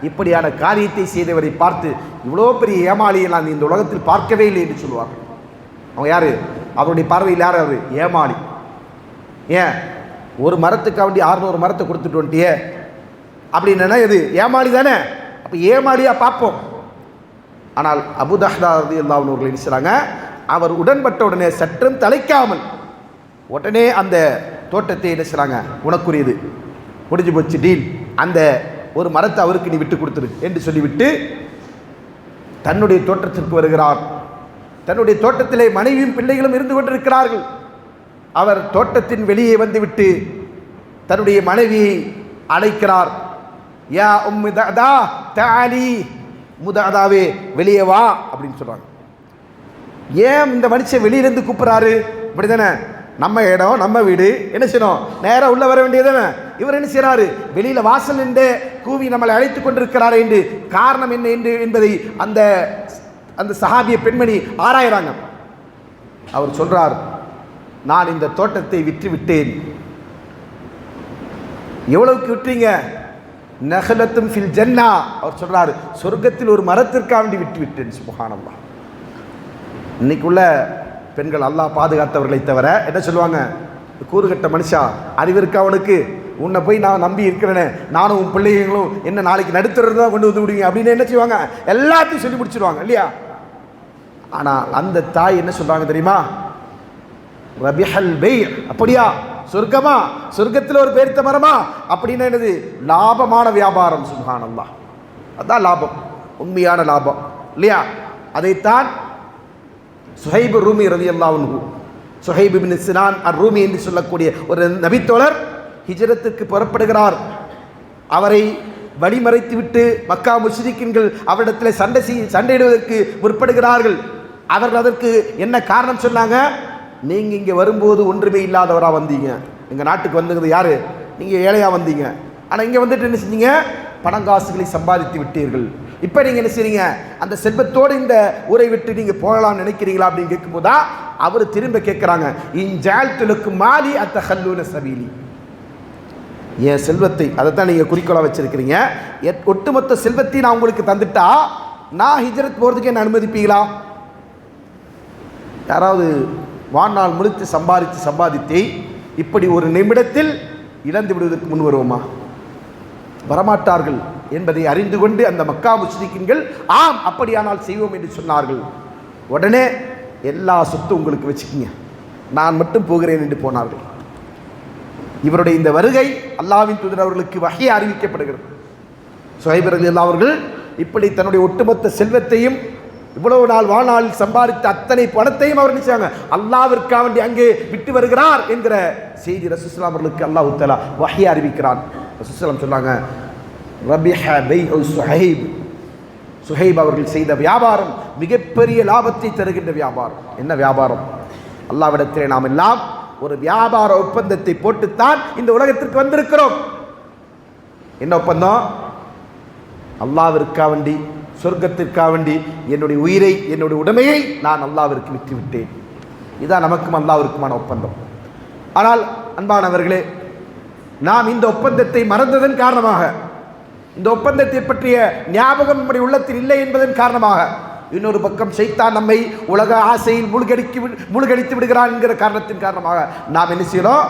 இப்படியான காரியத்தை செய்தவரை பார்த்து இவ்வளோ பெரிய ஏமாளியை நான் இந்த உலகத்தில் பார்க்கவே இல்லை என்று சொல்லுவார்கள். அவங்க யாரு? அவருடைய பார்வையில் யார்? அவர் ஏமாளி. ஏன் ஒரு மரத்துக்காக வேண்டி 600 மரத்தை கொடுத்துட்டு வந்துட்டியே அப்படின்னா இது ஏமாளி தானே. அப்போ ஏமாளியாக பார்ப்போம். ஆனால் அபூ தஹ்தா ரலியல்லாஹு அன்ஹு அவர்கள் என்ன செய்றாங்க, அவர் உடன்பட்ட உடனே சற்றும் தலைக்காமல் உடனே அந்த தோட்டத்தை என்ன செய்றாங்க, உனக்குரியது, முடிஞ்சு போச்சு டீல், அந்த ஒரு மரத்தை அவருக்கு நீ விட்டு கொடுத்துரு என்று சொல்லிவிட்டு தன்னுடைய தோட்டத்திற்கு வருகிறார். தன்னுடைய தோட்டத்திலே மனைவியும் பிள்ளைகளும் இருந்து கொண்டிருக்கிறார்கள். அவர் தோட்டத்தின் வெளியே வந்துவிட்டு தன்னுடைய மனைவியை அழைக்கிறார். யா உம்மு தஅதா தஆலி, முதாதாவே வெளியே வா அப்படின்னு சொல்றாங்க. ஏன் இந்த மனுஷன் வெளியிலேருந்து கூப்பிட்றாரு? இப்படிதானே, நம்ம இடம் நம்ம வீடு, என்ன செய்யணும், நேராக உள்ள வர வேண்டியதானே. இவர் என்ன செய்கிறாரு, வெளியில் வாசல் நின்று கூவி நம்மளை அழைத்து கொண்டிருக்கிறார் என்று காரணம் என்ன என்று என்பதை அந்த அந்த சஹாபிய பெண்மணி ஆராயிறாங்க. அவர் சொல்றார், நான் இந்த தோட்டத்தை விற்று விட்டேன். எவ்வளவுக்கு விட்டீங்க? நஹலத்தும் ஃபில் ஜன்னா, அவர் சொல்றாரு சொர்க்கத்தில் ஒரு மரத்திற்காக வேண்டி விட்டு விட்டேன். சுப்ஹானல்லாஹ். இன்னைக்குள்ள பெண்கள் அல்லாஹ் பாதுகாத்தவர்களை தவிர என்ன சொல்லுவாங்க, கூறுகட்ட மனுஷா, அறிவிற்க அவனுக்கு, உன்னை போய் நான் நம்பி இருக்கிறேனே, நானும் உன் பிள்ளைகளும் என்ன நாளைக்கு நடுத்தறது தான் கொண்டு வந்து விடுவீங்க அப்படின்னு என்ன செய்வாங்க, எல்லாத்தையும் சொல்லி முடிச்சிருவாங்க இல்லையா. ஆனால் அந்த தாய் என்ன சொல்றாங்க தெரியுமா, ரபிஹல் பை, அப்படியா சொர்க்கமா, சொர்க்கத்தில் ஒரு பேரித்த மரமா அப்படின்னா என்னது, லாபமான வியாபாரம். சுப்ஹானல்லாஹ், அதான் லாபம், உண்மையான லாபம் இல்லையா. அதைத்தான் சுஹைப் ரூமி ரலியல்லாஹு அன்ஹு, சுஹைப் இப்னு சினான் அர்-ரூமி என்று சொல்லக்கூடிய ஒரு நபித்தோழர் ஹிஜ்ரத்துக்கு புறப்படுகிறார். அவரை வழிமறைத்து விட்டு மக்கா முஷ்ரிக்கீன்கள் அவரிடத்தில் சண்டையிடுவதற்கு முற்படுகிறார்கள். அவர்கள் அதற்கு என்ன காரணம் சொன்னாங்க, நீங்கள் இங்கே வரும்போது ஒன்றுமே இல்லாதவராக வந்தீங்க, எங்கள் நாட்டுக்கு வந்தது யார், நீங்கள் ஏழையாக வந்தீங்க, ஆனால் இங்கே வந்துட்டு என்ன செஞ்சீங்க, பணங்காசுகளை சம்பாதித்து விட்டீர்கள். இப்போ நீங்கள் என்ன செய்றீங்க, அந்த செல்வத்தோடு இந்த ஊரை விட்டு நீங்கள் போகலாம்னு நினைக்கிறீங்களா அப்படின்னு கேட்கும்போதா அவர் திரும்ப கேட்குறாங்க, இன்ஜால்துலக்கு மாலி அத்தஹல்லூன சபீலி, என் செல்வத்தை, அதைத்தான் நீங்கள் குறிக்கோளாக வச்சிருக்கிறீங்க, ஒட்டுமொத்த செல்வத்தை நான் உங்களுக்கு தந்துட்டா நான் ஹிஜ்ரத் போகிறதுக்கு என்ன அனுமதிப்பீங்களா? யாராவது வாழ்நாள் முழுத்து சம்பாதித்து இப்படி ஒரு நிமிடத்தில் இழந்து விடுவதற்கு முன் வருவோமா? வரமாட்டார்கள் என்பதை அறிந்து கொண்டு அந்த மக்கா முஷ்ரிக்கீன்கள் ஆம் அப்படியானால் செய்வோம் என்று சொன்னார்கள். உடனே எல்லா சொத்தும் உங்களுக்கு வச்சுக்கிங்க, நான் மட்டும் போகிறேன் என்று போனார்கள். இவருடைய இந்த வருகை அல்லாஹ்வின் தூதர் அவர்களுக்கு வஹி அறிவிக்கப்படுகிறது. சுஹைப் ரலியல்லாஹு அவர்கள் இப்படி தன்னுடைய ஒட்டுமொத்த செல்வத்தையும் இவ்வளவு நாள் வாழ்நாளில் சம்பாதித்த அத்தனை பணத்தையும் அவர் நினைச்சாங்க அல்லாஹ்விற்காக வேண்டி அங்கே விட்டு வருகிறார் என்கிற செய்தி ரசூலுல்லாஹி ஸல்லல்லாஹு அலைஹி வஸல்லம் அவர்களுக்கு அல்லாஹ் தஆலா வஹி அறிவிக்கிறான். ரசூலுல்லாஹி ஸல்லல்லாஹு அலைஹி வஸல்லம் சொன்னாங்க, ரபிஹ பைஉ சுஹைப், சுஹைப் அவர்கள் செய்த வியாபாரம் மிகப்பெரிய லாபத்தை தருகின்ற வியாபாரம். என்ன வியாபாரம்? அல்லாஹ்விடத்திலே நாம் எல்லாம் ஒரு வியாபார ஒப்பந்தத்தை போட்டுத்தான் இந்த உலகத்திற்கு வந்திருக்கிறோம். என்ன ஒப்பந்தம்? அல்லாஹ்விற்காக வேண்டி, சொர்க்கத்திற்காக வேண்டி என்னுடைய உயிரை, என்னுடைய உடைமையை நான் அல்லாஹ்விற்கு விட்டு விட்டேன். இதான் நமக்கும் அல்லாஹ்விற்குமான ஒப்பந்தம். ஆனால் அன்பானவர்களே, நாம் இந்த ஒப்பந்தத்தை மறந்ததன் காரணமாக, இந்த ஒப்பந்தத்தை பற்றிய ஞாபகம் நம்முடைய உள்ளத்தில் இல்லை என்பதன் காரணமாக, இன்னொரு பக்கம் ஷைத்தான் நம்மை உலக ஆசையில் மூழ்கடித்து விடுகிறான் என்கிற காரணத்தின் காரணமாக நாம் என்ன செய்யறோம்,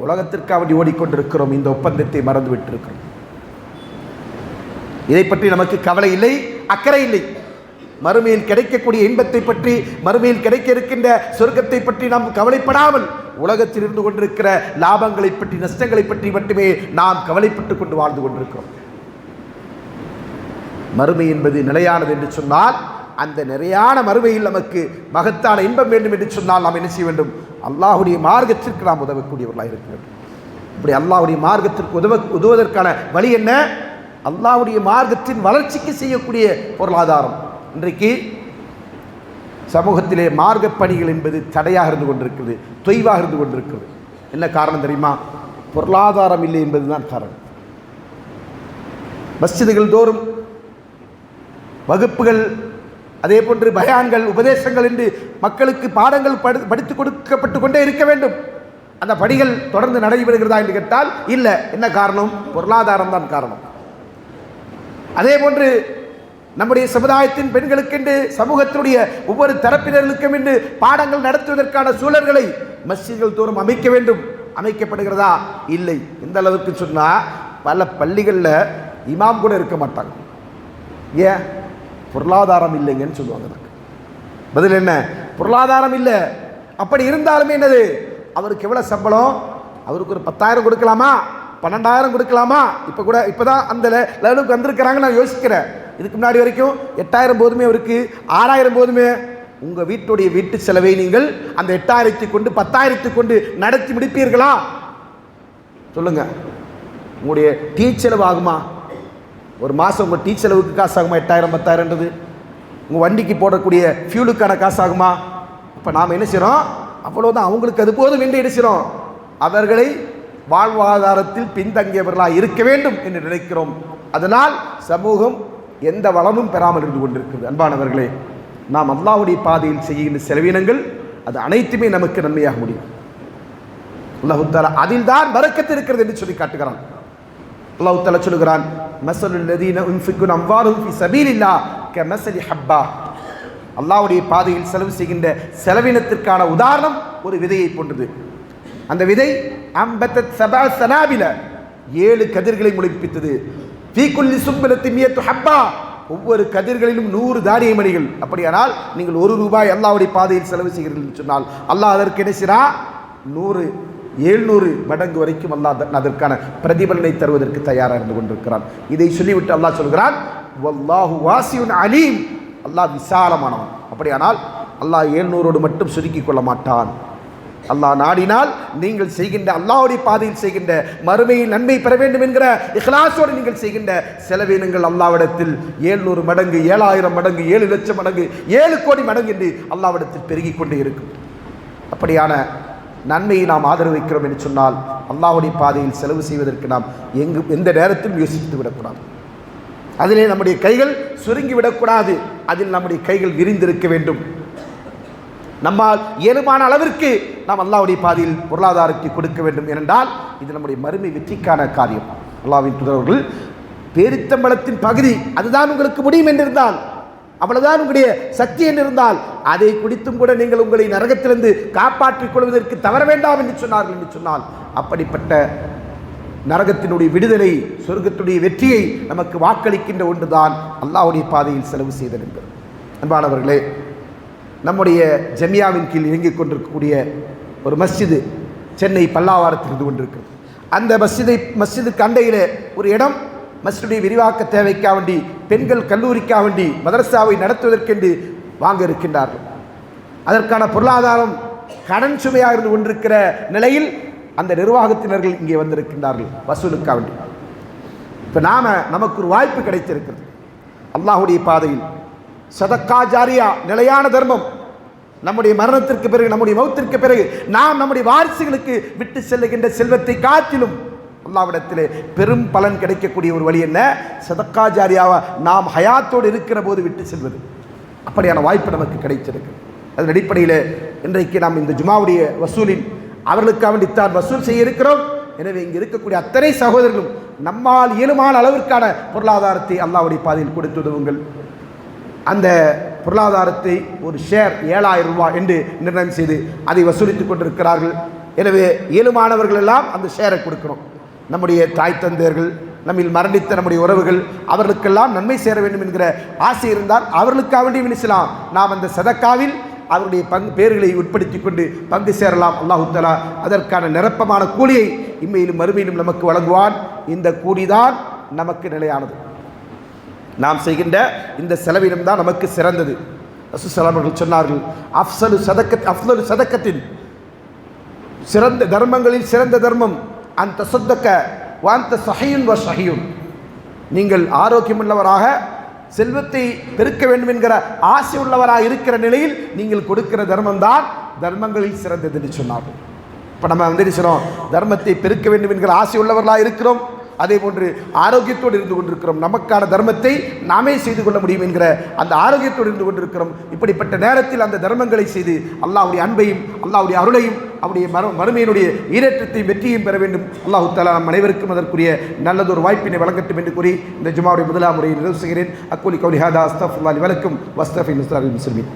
உலகத்திற்காக வேண்டி ஓடிக்கொண்டிருக்கிறோம், இந்த ஒப்பந்தத்தை மறந்து விட்டிருக்கிறோம். இதை பற்றி நமக்கு கவலை இல்லை, அக்கறை இல்லை. மறுமையில் கிடைக்கக்கூடிய இன்பத்தை பற்றி, மறுமையில் கிடைக்க இருக்கின்ற சொர்க்கத்தை பற்றி நாம் கவலைப்படாமல் உலகத்தில் இருந்து கொண்டிருக்கிற லாபங்களை பற்றி, நஷ்டங்களை பற்றி மட்டுமே நாம் கவலைப்பட்டு கொண்டு வாழ்ந்து கொண்டிருக்கிறோம். மறுமை என்பது நிலையானது என்று சொன்னால், அந்த நிறையான மறுமையில் நமக்கு மகத்தான இன்பம் வேண்டும் என்று சொன்னால் நாம் என்ன செய்ய வேண்டும், அல்லாஹ்வுடைய மார்க்கத்திற்கு நாம் உதவக்கூடியவர்களாக இருக்க வேண்டும். இப்படி அல்லாஹ்வுடைய மார்க்கத்திற்கு உதவுவதற்கான வழி என்ன? அல்லாஹ்வுடைய மார்க்கத்தின் வளர்ச்சிக்கு செய்யக்கூடிய பொருளாதாரம். இன்றைக்கு சமூகத்திலே மார்க்க பணிகள் என்பது தடையாக இருந்து கொண்டிருக்கிறது, தொய்வாக இருந்து கொண்டிருக்கிறது. என்ன காரணம் தெரியுமா? பொருளாதாரம் இல்லை என்பதுதான் காரணம். மஸ்ஜிதுகள் தோறும் வகுப்புகள், அதே போன்று பயான்கள், உபதேசங்கள் என்று மக்களுக்கு பாடங்கள் படித்து கொடுக்கப்பட்டு கொண்டே இருக்க வேண்டும். அந்த பணிகள் தொடர்ந்து நடைபெறுகிறதா என்று கேட்டால் இல்லை. என்ன காரணம்? பொருளாதாரம் தான் காரணம். அதே போன்று நம்முடைய சமுதாயத்தின் பெண்களுக்கென்று, சமூகத்தினுடைய ஒவ்வொரு தரப்பினர்களுக்கும் என்று பாடங்கள் நடத்துவதற்கான சூழல்களை மஸ்ஜிதுகள் தோறும் அமைக்க வேண்டும். அமைக்கப்படுகிறதா? இல்லை. எந்த அளவுக்கு சொன்னால், பல பள்ளிகளில் இமாம் கூட இருக்க மாட்டாங்க. ஏன்? பொருளாதாரம் இல்லைங்கன்னு சொல்லுவாங்க. பதில் என்ன? பொருளாதாரம் இல்லை. அப்படி இருந்தாலுமே என்னது, அவருக்கு எவ்வளோ சம்பளம்? அவருக்கு ஒரு 10,000 கொடுக்கலாமா, 12,000 கொடுக்கலாமா? இப்போ தான் அந்த லெவலுக்கு வந்திருக்கிறாங்க. நான் யோசிக்கிறேன், இதுக்கு முன்னாடி வரைக்கும் 8,000 போதுமே, அவருக்கு 6,000 போதுமே. உங்கள் வீட்டுடைய வீட்டு செலவை நீங்கள் அந்த 8,000 கொண்டு 10,000 கொண்டு நடத்தி முடிப்பீர்களா? சொல்லுங்க. உங்களுடைய டீ செலவு ஆகுமா? ஒரு மாதம் உங்கள் டீ செலவுக்கு காசு ஆகுமா? 8,000 10,000ன்றது உங்கள் வண்டிக்கு போடக்கூடிய ஃபியூலுக்கான காசு ஆகுமா? இப்போ நாம் என்ன செய்கிறோம்? அவ்வளோதான், அவங்களுக்கு அது போதும் என்று என்ன செய்கிறோம்? அவர்களை வாழ்வாதாரத்தில் பின்தங்கியவர்களாக இருக்க வேண்டும் என்று நினைக்கிறோம். அதனால் சமூகம் எந்த வளமும் பெறாமல் இருந்து கொண்டிருக்கிறது. அன்பானவர்களே, நாம் அல்லாஹ்வுடைய பாதையில் செய்கின்ற செலவினங்கள் அது அனைத்துமே நமக்கு நன்மையாக முடியும். அல்லாஹ் தஆலா அதில் தான் பரக்கத்து இருக்கிறது என்று சொல்லி காட்டுகிறான். அல்லாஹ் தஆலா சொல்கிறான், மஸலுல் லதீன யுன்ஃபிகுன அம்வாலஹும் ஃபீ ஸபீலில்லாஹ் கமஸலி ஹப்பா. அல்லாஹ்வுடைய பாதையில் செலவு செய்கின்ற செலவினத்திற்கான உதாரணம் ஒரு விதையை போன்றது. அந்த விதை அம்பத்தத் சபா சனாபில 7 கதிர்களை முளைப்பித்தது. ஃபீ குல்லி சும்பலத்தின் மியத்து ஹப்பா, ஒவ்வொரு கதிர்களிலும் 100 தானிய மணிகள். அப்படியானால் நீங்கள் ₹1 அல்லாஹ்வுடைய பாதையில் செலவு செய்கிறீர்கள் என்று சொன்னால் அல்லாஹ் அதற்கு என்ன செய்கிறான்? 100 700 மடங்கு வரைக்கும் அல்லாஹ் அதற்கான பிரதிபலனை தருவதற்கு தயாராக இருந்து கொண்டிருக்கிறான். இதை சொல்லிவிட்டு அல்லாஹ் சொல்கிறான், வல்லாஹு வாசியுன் அலீம், அல்லாஹ் விசாலமானவன். அப்படியானால் அல்லாஹ் 700 மட்டும் சுருக்கிக் கொள்ள மாட்டான். அல்லாஹ் நாடினால் நீங்கள் செய்கின்ற அல்லாஹ்வுடைய பாதையில் செய்கின்ற மறுமையில் நன்மை பெற வேண்டும் என்கிற இஹ்லாஸோடு நீங்கள் செய்கின்ற செலவினங்கள் அல்லாஹ்விடத்தில் 700 மடங்கு, 7,000 மடங்கு, 7 லட்சம் மடங்கு, 7 கோடி மடங்கு என்று அல்லாஹ்விடத்தில் பெருகிக் கொண்டே இருக்கும். அப்படியான நன்மையை நாம் ஆதரவு வைக்கிறோம் என்று சொன்னால் அல்லாஹ்வுடைய பாதையில் செலவு செய்வதற்கு நாம் எந்த நேரத்திலும் யோசித்து விடக்கூடாது. அதிலே நம்முடைய கைகள் சுருங்கி விடக்கூடாது. அதில் நம்முடைய கைகள் விரிந்திருக்க வேண்டும். நம்மால் இயல்பான அளவிற்கு நாம் அல்லாஹ்வுடைய பாதையில் பொருளாதாரத்தை கொடுக்க வேண்டும். ஏனென்றால் இது நம்முடைய மறுமை வெற்றிக்கான காரியம். அல்லாஹ்வின் தூதர்கள் பேரித்தம்பளத்தின் பகுதி அதுதான் உங்களுக்கு முடியும் என்றிருந்தால், அவ்வளவுதான் உங்களுடைய சக்தி என்றிருந்தால், அதை குடித்தும் கூட நீங்கள் உங்களை நரகத்திலிருந்து காப்பாற்றிக் கொள்வதற்கு தவற வேண்டாம் என்று சொன்னார்கள். என்று சொன்னால் அப்படிப்பட்ட நரகத்தினுடைய விடுதலை, சொர்க்கத்துடைய வெற்றியை நமக்கு வாக்களிக்கின்ற ஒன்றுதான் அல்லாஹ்வுடைய பாதையில் செலவு செய்தல் என்பது. அன்பானவர்களே, நம்முடைய ஜமியாவின் கீழ் இயங்கிக் கொண்டிருக்கக்கூடிய ஒரு மஸ்ஜிது சென்னை பல்லாவரத்தில் இருந்து கொண்டிருக்கிறது. அந்த மஸ்ஜிதுக்கு அண்டையிலே ஒரு இடம் மஸ்ஜிதுடைய விரிவாக்க தேவைக்காக வேண்டி, பெண்கள் கல்லூரிக்காக வேண்டி மதரசாவை நடத்துவதற்கென்று வாங்க இருக்கின்றார்கள். அதற்கான பொருளாதாரம் கடன் சுமையாக இருந்து கொண்டிருக்கிற நிலையில் அந்த நிர்வாகத்தினர்கள் இங்கே வந்திருக்கின்றார்கள் வசூலுக்காக வேண்டி. இப்போ நமக்கு ஒரு வாய்ப்பு கிடைத்திருக்கிறது. அல்லாஹ்வுடைய பாதையில் சதக்கா ஜாரியா, நிலையான தர்மம், நம்முடைய மரணத்திற்கு பிறகு, நம்முடைய மௌத்திற்கு பிறகு நாம் நம்முடைய வாரிசுகளுக்கு விட்டு செல்லுகின்ற செல்வத்தை காட்டிலும் அல்லாஹ்விடத்திலே பெரும் பலன் கிடைக்கக்கூடிய ஒரு வழி என்ன? சதக்கா ஜாரியாவை நாம் ஹயாத்தோடு இருக்கிற போது விட்டு செல்வது. அப்படியான வாய்ப்பு நமக்கு கிடைத்திருக்கு. அதன் அடிப்படையில் இன்றைக்கு நாம் இந்த ஜுமாவுடைய வசூலில் அவர்களுக்காக வேண்டித்தான் வசூல் செய்ய இருக்கிறோம். எனவே இங்கே இருக்கக்கூடிய அத்தனை சகோதரர்களும் நம்மால் இயலுமான அளவிற்கான பொருளாதாரத்தை அல்லாஹ்வுடைய பாதையில் கொடுத்து உதவுங்கள். அந்த பொருளாதாரத்தை ஒரு ஷேர் ₹7,000 என்று நிர்ணயம் செய்து அதை வசூலித்துக் கொண்டிருக்கிறார்கள். எனவே இயலுமானவர்கள் எல்லாம் அந்த ஷேரை கொடுக்கிறோம். நம்முடைய தாய் தந்தையர்கள், நம்மில் மரணித்த நம்முடைய உறவுகள், அவர்களுக்கெல்லாம் நன்மை சேர வேண்டும் என்கிற ஆசை இருந்தால் அவர்களுக்காக வேண்டிய வினிசலாம் நாம் அந்த சதக்காவில் அவருடைய பேர்களை உட்படுத்தி கொண்டு பங்கு சேரலாம். அல்லாஹ் தஆலா அதற்கான நிரப்பமான கூலியை இம்மையிலும் மறுமையிலும் நமக்கு வழங்குவான். இந்த கூலிதான் நமக்கு நிலையானது. நாம் செய்கின்ற இந்த செலவினம் தான் நமக்கு சிறந்தது. ரசூல் ஸல்லல்லாஹு அலைஹி வஸல்லம் சொன்னார்கள், அஃலு சதக்கத்தின் சிறந்த தர்மங்களில் சிறந்த தர்மம் அந்த தஸத்தக வஅன்த ஸஹீயுன் வ ஸஹீயுன், நீங்கள் ஆரோக்கியமுள்ளவராக செல்வத்தை பெருக்க வேண்டும் என்கிற ஆசை உள்ளவராக இருக்கிற நிலையில் நீங்கள் கொடுக்கிற தர்மம் தான் தர்மங்களில் சிறந்தது என்று சொன்னார்கள். இப்போ நம்ம என்ன செய்கிறோம்? தர்மத்தை பெருக்க வேண்டும் என்கிற ஆசை உள்ளவர்களாக இருக்கிறோம். அதே போன்று ஆரோக்கியத்தோடு இருந்து கொண்டிருக்கிறோம். நமக்கான தர்மத்தை நாமே செய்து கொள்ள முடியும் என்கிற அந்த ஆரோக்கியத்தோடு இருந்து கொண்டிருக்கிறோம். இப்படிப்பட்ட நேரத்தில் அந்த தர்மங்களை செய்து அல்லாஹ்வுடைய அன்பையும் அல்லாஹ்வுடைய அருளையும் அவருடைய மறுமையினுடைய ஈரேற்றத்தையும் வெற்றியையும் பெற வேண்டும். அல்லாஹ் தஆலா நம் அனைவருக்கும் அதற்குரிய நல்லதொரு வாய்ப்பினை வழங்கட்டும் என்று கூறி இந்த ஜுமாவுடைய முதலாம் முறையை நிறைவு செய்கிறேன். அக்கூலி கௌலி ஹாதா அஸ்தக்ஃபிருல்லாஹி வலக்கும் வஸ்தக்ஃபிரு லிஸ்ஸாலில் முஸ்லிமீன்.